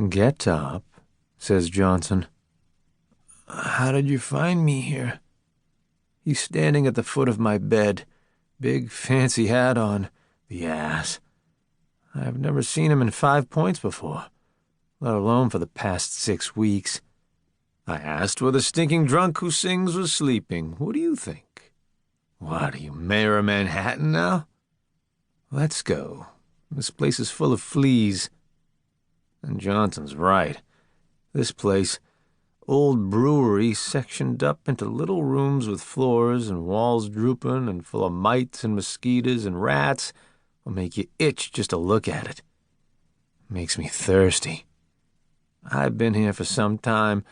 "Get up," says Johnson. "How did you find me here?" He's standing at the foot of my bed, big fancy hat on, the ass. I've never seen him in 5 Points before, let alone for the past 6 weeks. I asked where the stinking drunk who sings was sleeping. What do you think? What, are you mayor of Manhattan now? Let's go. This place is full of fleas. And Johnson's right. This place, old brewery, sectioned up into little rooms with floors and walls drooping and full of mites and mosquitoes and rats, will make you itch just to look at it. Makes me thirsty. I've been here for some time,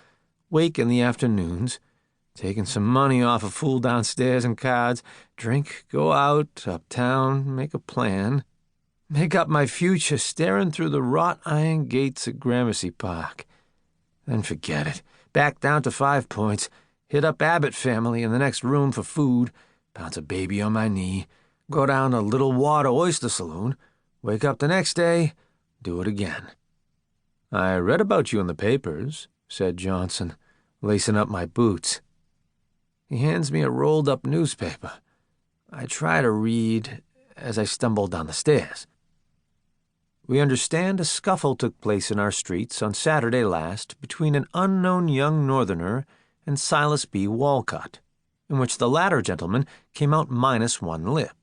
wake in the afternoons, taking some money off a fool downstairs in cards, drink, go out, uptown, make a plan, make up my future staring through the wrought iron gates at Gramercy Park. Then forget it. Back down to 5 Points, hit up Abbott family in the next room for food, bounce a baby on my knee, go down to Little Water Oyster Saloon, wake up the next day, do it again. "I read about you in the papers," said Johnson, lacing up my boots. He hands me a rolled-up newspaper. I try to read as I stumble down the stairs. "We understand a scuffle took place in our streets on Saturday last between an unknown young northerner and Silas B. Walcott, in which the latter gentleman came out minus one lip.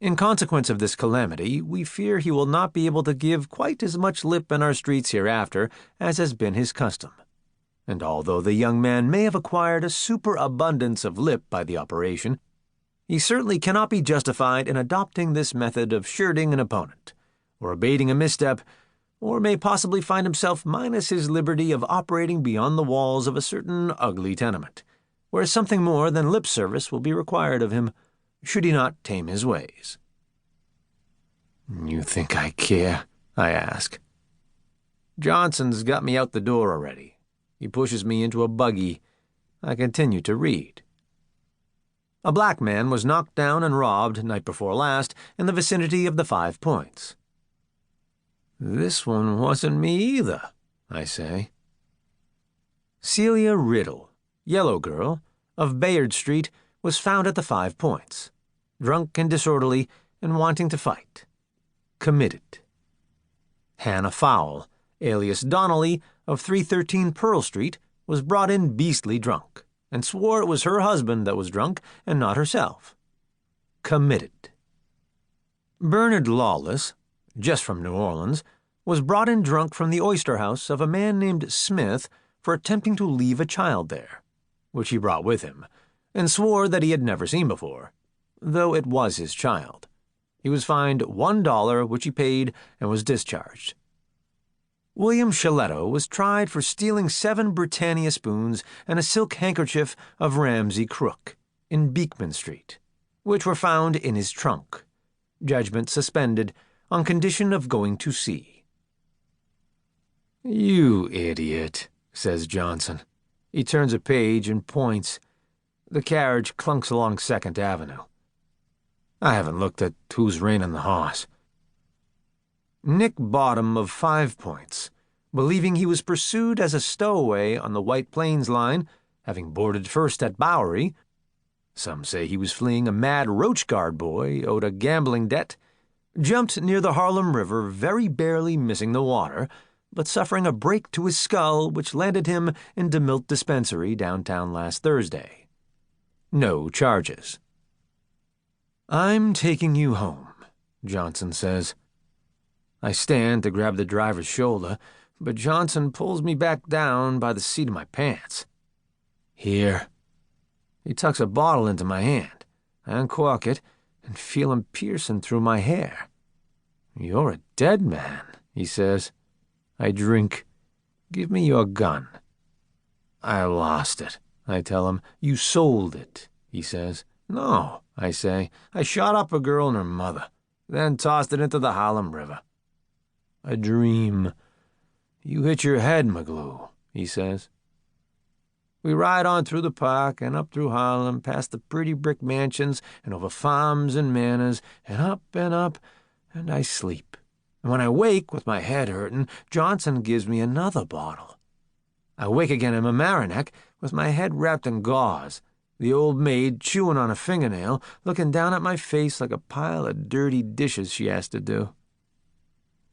In consequence of this calamity, we fear he will not be able to give quite as much lip in our streets hereafter as has been his custom. And although the young man may have acquired a superabundance of lip by the operation, he certainly cannot be justified in adopting this method of shirting an opponent, or abating a misstep, or may possibly find himself minus his liberty of operating beyond the walls of a certain ugly tenement, where something more than lip service will be required of him, should he not tame his ways." "You think I care?" I ask. Johnson's got me out the door already. He pushes me into a buggy. I continue to read. "A black man was knocked down and robbed night before last in the vicinity of the 5 Points." "This one wasn't me either," I say. "Celia Riddle, yellow girl, of Bayard Street, was found at the 5 Points, drunk and disorderly and wanting to fight. Committed. Hannah Fowle, alias Donnelly, of 313 Pearl Street, was brought in beastly drunk, and swore it was her husband that was drunk and not herself. Committed. Bernard Lawless, just from New Orleans, was brought in drunk from the oyster house of a man named Smith for attempting to leave a child there, which he brought with him, and swore that he had never seen before, though it was his child. He was fined $1, which he paid, and was discharged. William Shaletto was tried for stealing 7 Britannia spoons and a silk handkerchief of Ramsey Crook in Beekman Street, which were found in his trunk. Judgment suspended on condition of going to sea. "You idiot," says Johnson. He turns a page and points. The carriage clunks along 2nd Avenue. I haven't looked at who's reining the horse. Nick Bottom of 5 Points, believing he was pursued as a stowaway on the White Plains line, having boarded first at Bowery. Some say he was fleeing a mad Roach Guard boy owed a gambling debt, jumped near the Harlem River, very barely missing the water, but suffering a break to his skull which landed him in DeMilt Dispensary downtown last Thursday. No charges. "I'm taking you home," Johnson says. I stand to grab the driver's shoulder, but Johnson pulls me back down by the seat of my pants. "Here." He tucks a bottle into my hand. I uncork it and feel him piercing through my hair. "You're a dead man," he says. I drink. "Give me your gun." "I lost it," I tell him. "You sold it," he says. "No," I say. "I shot up a girl and her mother, then tossed it into the Harlem River." "A dream." "You hit your head, McGlue," he says. We ride on through the park and up through Harlem, past the pretty brick mansions and over farms and manors, and up, and I sleep. And when I wake with my head hurtin', Johnson gives me another bottle. I wake again in Mamaroneck with my head wrapped in gauze, the old maid chewing on a fingernail, looking down at my face like a pile of dirty dishes she has to do.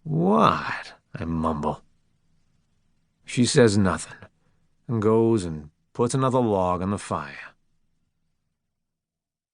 "What?" I mumble. She says nothing, and goes and puts another log on the fire.